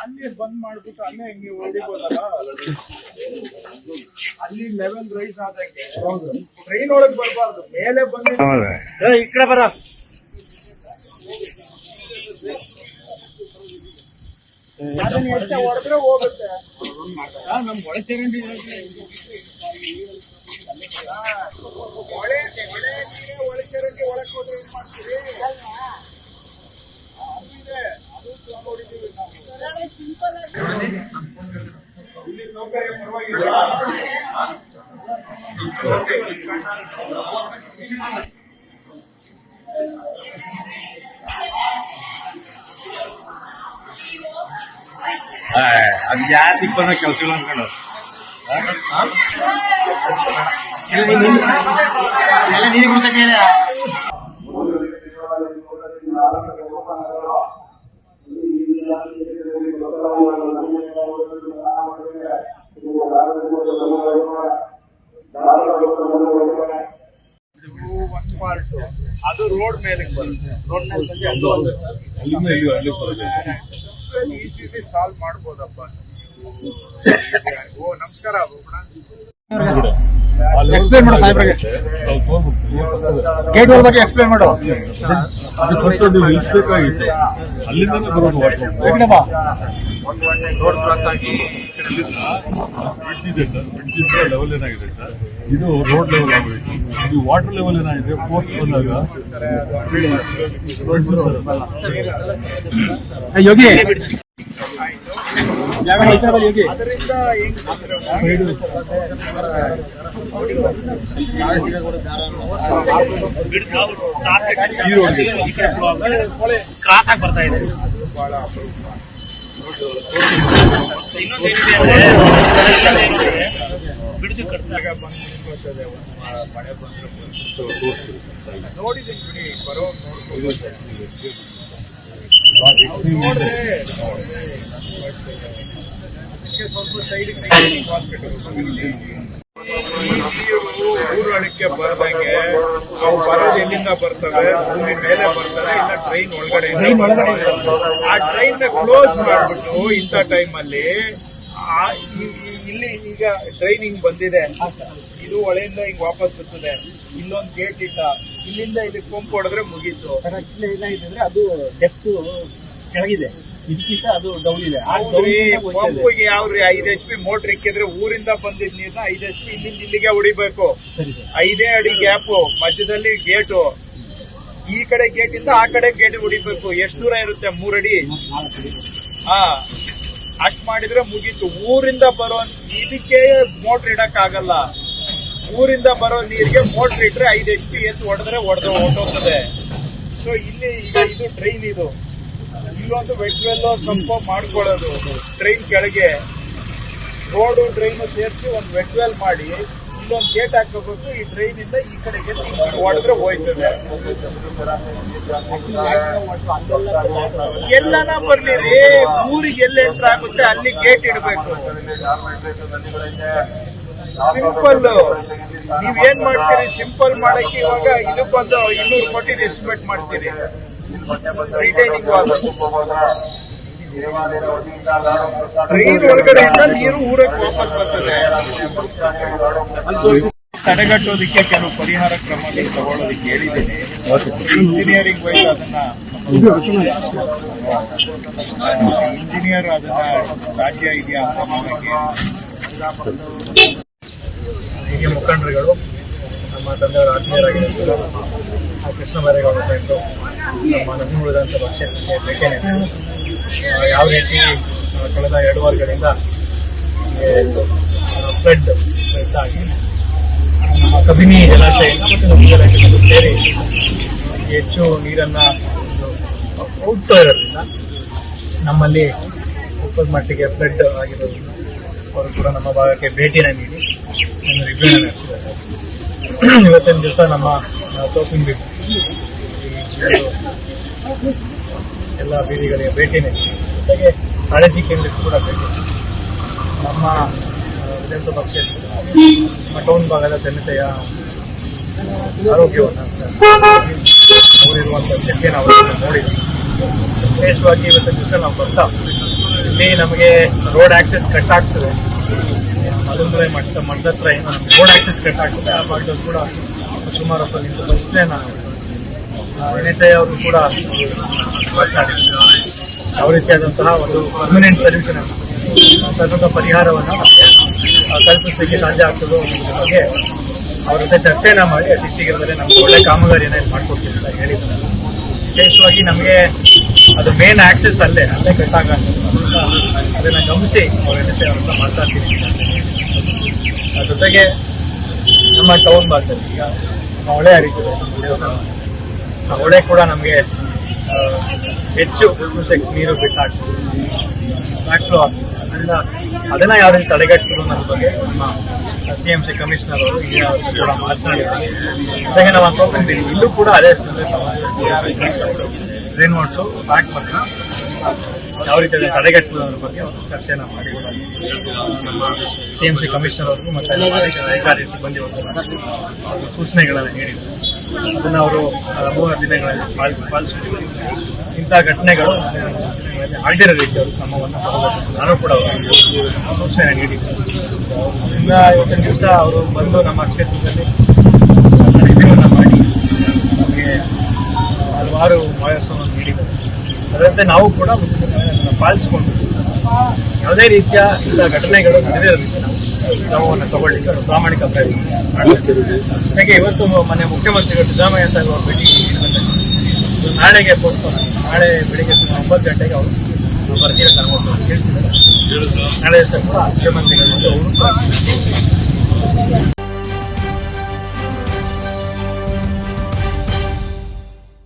ಅಲ್ಲಿ ಬಂದ್ ಮಾಡ್ಬಿಟ್ಟು ಅಲ್ಲೇ ಹಿಂಗೆ ಹೊಡಿಬೋದಲ್ಲ, ಅಲ್ಲಿ ಲೆವೆಲ್ ರೈಸ್ ಆದಂಗೆ ಟ್ರೈನ್ ಒಳಗೆ ಬರಬಾರ್ದು, ಮೇಲೆ ಬಂದು ಈ ಕಡೆ ಬರ. ಅದನ್ನ ಎಷ್ಟೇ ಹೊಡೆದ್ರೆ ಹೋಗುತ್ತೆ. ನಮ್ ಒಳ ಚರಂಡಿ ಒಳ ಚರಂಡಿ ಒಳಗೆ ಹೋದ್ರೆ ಏನ್ ಮಾಡ್ತೀವಿ? ಇಲ್ಲಿ ಸೌಕರ್ಯ ಪರವಾಗಿಲ್ಲ. ಅದು ಜಾತಿ ಬಂದ ಕೆಲಸಗಳು ಅನ್ಕೊಂಡು ನೀರು ಗುಡ್ತಾ ಒಂದು ಪಾರ್ಟ್ ಅದು ರೋಡ್ ಮೇಲೆ ಬರುತ್ತೆ. ರೋಡ್ ಮೇಲೆ ಈಸಿಲಿ ಸಾಲ್ವ್ ಮಾಡ್ಬೋದಪ್ಪ. ಓ ನಮಸ್ಕಾರ ಎಕ್ಸ್ಪ್ಲೇನ್ ಮಾಡೋ ಸಾಹೇಬ್ರಿಗೆ, ಗೇಟ್ ಗಳ ಬಗ್ಗೆ ಎಕ್ಸ್ಪ್ಲೇನ್ ಮಾಡೋ. ಫಸ್ಟ್ ನಿಲ್ಲಿಸಬೇಕಾಗಿತ್ತು, ಅಲ್ಲಿಂದಾನೆ ಬರೋದು. ರೋಡ್ ಕ್ರಾಸ್ ಆಗಿ ಬ್ರಿಡ್ಜ್ ಇದೆ ಸರ್, ಬ್ರಿಡ್ಜ್ ಲೆವೆಲ್ ಏನಾಗಿದೆ ಸರ್, ಇದು ರೋಡ್ ಲೆವೆಲ್ ಆಗೋಯ್ತು. ಇದು ವಾಟರ್ ಲೆವೆಲ್ ಏನಾಗಿದೆ, ಫೋರ್ಸ್ ಬಂದಾಗ ಯೋಗಿ ಅದರಿಂದ ಕ್ರಾಸ್ ಆಗಿ ಬರ್ತಾ ಇದೆ. ಬಹಳ ಬಿಡ್ದು ಕಟ್ಟಾಗ ಬಂದ್ಬರ್ತದೆ. ಮಳೆ ಬಂದ್ರೆ ನೋಡಿದ್ದೀನಿ ಬಿಡಿ, ಬರೋ ನೋಡಿದೆ. ಅದಕ್ಕೆ ಸ್ವಲ್ಪ ಸೈಡಿಗೆ ಊರೊಳಕ್ಕೆ ಬರ್ದಂಗೆ ಅವು ಬರೋದು ಎಲ್ಲಿಂದ ಬರ್ತವೆ, ಭೂಮಿ ಮೇಲೆ ಬರ್ತವೆ, ಇಲ್ಲ ಟ್ರೈನ್ ಒಳಗಡೆ. ಆ ಟ್ರೈನ್ ನ ಕ್ಲೋಸ್ ಮಾಡ್ಬಿಟ್ಟು ಇಂಥ ಟೈಮ್ ಅಲ್ಲಿ ಇಲ್ಲಿ ಈಗ ಟ್ರೈನ್ ಹಿಂಗ್ ಬಂದಿದೆ, ಇದು ಹೊಳೆಯಿಂದ ಹಿಂಗ್ ವಾಪಸ್ ಬರ್ತದೆ, ಇಲ್ಲೊಂದು ಗೇಟ್ ಇಟ್ಟ, ಇಲ್ಲಿಂದ ಇದಕ್ಕೆ ಪಂಪ್ ಹೊಡೆದ್ರೆ ಮುಗೀತು. ಆಕ್ಚುಲಿ ಏನಾಗಿದೆ ಅದು ಡೆಪ್ತ್ ಕೆಳಗಿದೆ, ಇದಕ್ಕಿಂತ ಅದು ಡೌನ್ ಇದೆ. ಪಂಪಿಗೆ ಯಾವ್ರಿ 5 HP ಮೋಟರ್ ಇಕ್ಕಿದ್ರೆ ಊರಿಂದ ಬಂದಿದ್ ನೀರ್ನ 5 HP ಇಲ್ಲಿಂದ ಇಲ್ಲಿಗೆ ಹೊಡಿಬೇಕು. 5 ಅಡಿ ಗ್ಯಾಪ್, ಮಧ್ಯದಲ್ಲಿ ಗೇಟು, ಈ ಕಡೆ ಗೇಟ್ ಇಂದ ಆ ಕಡೆ ಗೇಟ್ ಹೊಡಿಬೇಕು. ಎಷ್ಟು ದೂರ ಇರುತ್ತೆ? 3 ಅಡಿ. ಅಷ್ಟ್ ಮಾಡಿದ್ರೆ ಮುಗೀತು. ಊರಿಂದ ಬರೋ ಇದಕ್ಕೆ ಮೋಟರ್ ಇಡಕ್ ಆಗಲ್ಲ. ಊರಿಂದ ಬರೋ ನೀರಿಗೆ ಮೋಟರ್ ಇಟ್ರೆ 5 HP ಎತ್ತು ಹೊಡೆದ್ರೆ ಹೊರಟೋಗ್ತದೆ. ಸೊ ಇಲ್ಲಿ ಈಗ ಇದು ಟ್ರೈನ್, ಇದು ಇಲ್ಲೊಂದು ವೆಟ್ವೆಲ್ ಸ್ವಲ್ಪ ಮಾಡ್ಕೊಳ್ಳೋದು ಟ್ರೈನ್ ಕೆಳಗೆ, ರೋಡು ಟ್ರೈನ್ ಸೇರಿಸಿ ಒಂದು ವೆಟ್ವೆಲ್ ಮಾಡಿ ಇಲ್ಲೊಂದು ಗೇಟ್ ಹಾಕೋಬೇಕು. ಈ ಟ್ರೈನ್ ಇಂದ ಈ ಕಡೆಗೆ ಹೊಡೆದ್ರೆ ಹೋಯ್ತದೆ. ಎಲ್ಲನ ಬರ್ಲಿರಿ, ಊರಿಗೆ ಎಲ್ಲಿ ಎಂಟ್ರ್ ಆಗುತ್ತೆ ಅಲ್ಲಿ ಗೇಟ್ ಇಡಬೇಕು. ಸಿಂಪಲ್. ನೀವೇನ್ ಮಾಡ್ತೀರಿ? ಸಿಂಪಲ್ ಮಾಡಕ್ಕೆ ಇವಾಗ ಇದಕ್ಕೊಂದು 200 ಕೋಟಿ ಎಸ್ಟಿಮೇಟ್ ಮಾಡ್ತೀರಿ ರಿಟೈನಿಂಗ್ ವಾಲ್. ಟ್ರೈನ್ ಒಳಗಡೆಯಿಂದ ನೀರು ಊರಕ್ಕೆ ವಾಪಸ್ ಬರ್ತದೆ. ತಡೆಗಟ್ಟೋದಕ್ಕೆ ಕೆಲವು ಪರಿಹಾರ ಕ್ರಮಗಳು ತಗೊಳ್ಳೋದಕ್ಕೆ ಹೇಳಿದ್ದೀನಿ. ಇಂಜಿನಿಯರಿಂಗ್ ವೈಸ್ ಇಂಜಿನಿಯರ್ ಅದನ್ನ ಸಾಧ್ಯ ಇದೆಯಾ ಅಂತ ನೋಡಕ್ಕೆ ಹಿರಿಯ ಮುಖಂಡರುಗಳು, ನಮ್ಮ ತಂದೆಯವರ ಆತ್ಮೀಯರಾಗಿರುತ್ತಾರೆ ಕೃಷ್ಣ ಬೈರೇಗೌಡ ಸಾಹೇಬರು ನಮ್ಮ ನಂಜನಗೂಡು ವಿಧಾನಸಭಾ ಕ್ಷೇತ್ರಕ್ಕೆ ಭೇಟಿ ನೀಡಿದರು. ಯಾವ ರೀತಿ ಕಳೆದ 2 ವಾರಗಳಿಂದ ಫ್ಲಡ್ ಆಗಿ ನಮ್ಮ ಕಬಿನಿ ಜಲಾಶಯದಿಂದ ಮತ್ತು ನದಿ ಜಲಾಶಯಗಳು ಸೇರಿ ಹೆಚ್ಚು ನೀರನ್ನು ಹೋಗ್ತಾ ಇರೋದ್ರಿಂದ ನಮ್ಮಲ್ಲಿ ಉಪ್ಪದ ಮಟ್ಟಿಗೆ ಫ್ಲಡ್ ಆಗಿರೋದ್ರಿಂದ ಅವರು ಕೂಡ ನಮ್ಮ ಭಾಗಕ್ಕೆ ಭೇಟಿನ ನೀಡಿ ಒಂದು ರಿವ್ಯೂನ ನಡೆಸಿದ್ದಾರೆ. ಇವತ್ತಿನ ದಿವಸ ನಮ್ಮ ತೋಪಿನ ಎಲ್ಲ ಬೀದಿಗಳಿಗೆ ಭೇಟಿ ನೀಡಿ, ಜೊತೆಗೆ ಕಾಳಜಿ ಕೇಂದ್ರಕ್ಕೆ ಕೂಡ ಭೇಟಿ ನೀಡಿ ನಮ್ಮ ವಿಧಾನಸಭಾ ಕ್ಷೇತ್ರ ನಮ್ಮ ಟೌನ್ ಭಾಗದ ಜನತೆಯ ಆರೋಗ್ಯವನ್ನು ಅವರಿರುವಂಥ ಸ್ಥಿತಿಯನ್ನು ಅವರು ನೋಡಿದ್ವಿ. ವಿಶೇಷವಾಗಿ ಇವತ್ತಿನ ದಿವಸ ನಾವು ಬರ್ತಾ ಇಲ್ಲಿ ನಮಗೆ ರೋಡ್ ಆಕ್ಸೆಸ್ ಕಟ್ ಆಗ್ತದೆ. ಮಲಂದ್ರೆ ಮಠದ ಹತ್ರ ಏನು ರೋಡ್ ಆಕ್ಸೆಸ್ ಕಟ್ ಆಗ್ತದೆ. ಆ ಭಾಗದಲ್ಲಿ ಕೂಡ ಸುಮಾರು ಹೊತ್ತು ನಿಂತು ಬಸ್ನೇ ನಾನು NHAI ಅವರು ಕೂಡ ಮಾತನಾಡಿದ್ರು. ಯಾವ ರೀತಿಯಾದಂತಹ ಒಂದು ಪರ್ಮನೆಂಟ್ ಸೊಲ್ಯೂಷನ್ ಸತತ ಪರಿಹಾರವನ್ನು ಕಲ್ಪಿಸಲಿಕ್ಕೆ ಸಾಧ್ಯ ಆಗ್ತದೋ ಅನ್ನೋದ್ರ ಬಗ್ಗೆ ಅವ್ರ ಜೊತೆ ಚರ್ಚೆನ ಮಾಡಿ ಅತಿ ಶೀಘ್ರದಲ್ಲೇ ನಮ್ಗೆ ಒಳ್ಳೆ ಕಾಮಗಾರಿಯನ್ನು ಮಾಡ್ಕೊಡ್ತೀವಿ ಅಂತ ಹೇಳಿದ್ದಾರೆ. ವಿಶೇಷವಾಗಿ ನಮಗೆ ಅದು ಮೇನ್ ಆಕ್ಸೆಸ್ ಅಲ್ಲೇ ಕಟ್ಟಾಗ ಅದನ್ನು ಗಮನಿಸಿ ಅವ್ರ NHAI ಅವ್ರ ಹತ್ರ ಮಾತಾಡ್ತೀನಿ. ಅದ್ರ ಜೊತೆಗೆ ನಮ್ಮ ಟೌನ್ ಭಾಗದಲ್ಲಿ ಈಗ ಹೊಳೆ ಹರಿತದೆ ದೇವಸ್ಥಾನ, ಆ ಹೊಳೆ ಕೂಡ ನಮಗೆ ಹೆಚ್ಚು ಕ್ಯೂಸೆಕ್ಸ್ ನೀರು ಬಿಟ್ಟಾಗ್ತದೆ, ಬ್ಯಾಕ್ ಫ್ಲೋ ಆಗ್ತದೆ. ಅದರಿಂದ ಅದನ್ನ ಯಾವ ರೀತಿ ತಡೆಗಟ್ಟಲು ಅನ್ನೋದ್ರ ಬಗ್ಗೆ ನಮ್ಮ CMC ಕಮಿಷನರ್ ಅವರು ಈಗ ಕೂಡ ಮಾತನಾಡಿದ್ದಾರೆ. ಜೊತೆಗೆ ನಾವು ಅಂದ್ಕೊಂಡಿದ್ದೀವಿ ಇಲ್ಲೂ ಕೂಡ ಅದೇ ಸಮಸ್ಯೆ, ಡ್ರೈನ್ ವಾಟರ್ ಬ್ಯಾಕ್ ಮತ್ತು ಯಾವ ರೀತಿ ತಡೆಗಟ್ಟಲು ಅನ್ನೋದ್ರ ಬಗ್ಗೆ ಚರ್ಚೆನ ಮಾಡಿ ನಮ್ಮ CMC ಕಮಿಷನರ್ ಅವ್ರಿಗೂ ಮತ್ತು ಅಧಿಕಾರಿ ಸಿಬ್ಬಂದಿ ಸೂಚನೆಗಳನ್ನು ನೀಡಿದ್ದಾರೆ. ಅದನ್ನು ಅವರು 3 ದಿನಗಳಲ್ಲಿ ಪಾಲಿಸಿದ್ರು. ಇಂಥ ಘಟನೆಗಳು ಆಗದಿರೋ ರೀತಿ ಅವರು ಕ್ರಮವನ್ನು ತಗೋಬೇಕು. ನಾನು ಕೂಡ ಅವರು ಸೂಚನೆ ನೀಡಿದ್ದೆ. ಇನ್ನು ಇವತ್ತಿನ ದಿವಸ ಅವರು ಬಂದು ನಮ್ಮ ಕ್ಷೇತ್ರದಲ್ಲಿ ರಿವ್ಯೂವನ್ನು ಮಾಡಿ ನಮಗೆ ಹಲವಾರು ಮಾರ್ಗದರ್ಶನವನ್ನು ನೀಡಿದ್ದಾರೆ. ಅದರಂತೆ ನಾವು ಕೂಡ ಪಾಲಿಸಿಕೊಂಡು ಯಾವುದೇ ರೀತಿಯ ಇಂಥ ಘಟನೆಗಳು ನಡೆದಿರೋ ರೀತಿ ನಾವು ಕ್ರಮವನ್ನು ತಗೊಳ್ಳಿಕ್ಕೆ ಪ್ರಾಮಾಣಿಕ ಪ್ರಯತ್ನ ಮಾಡ್ತೀವಿ. ಹಾಗೆ ಇವತ್ತು ಮನೆ ಮುಖ್ಯಮಂತ್ರಿಗಳು ಸಿದ್ದರಾಮಯ್ಯ ಸಾಹೇಬ್ ಅವರು ಭೇಟಿ ನೀಡಿದ್ದಾರೆ. ನಾಳೆಗೆ ಪೋಸ್ಟ್ಪೋನ್, ನಾಳೆ ಬೆಳಿಗ್ಗೆ 9 ಗಂಟೆಗೆ ಅವರು ವರದಿಯನ್ನು ತಗೊಂಡು ತಿಳಿಸಿದ್ದಾರೆ. ನಾಳೆ ದಿವಸ ಕೂಡ ಮುಖ್ಯಮಂತ್ರಿಗಳು ಅವರು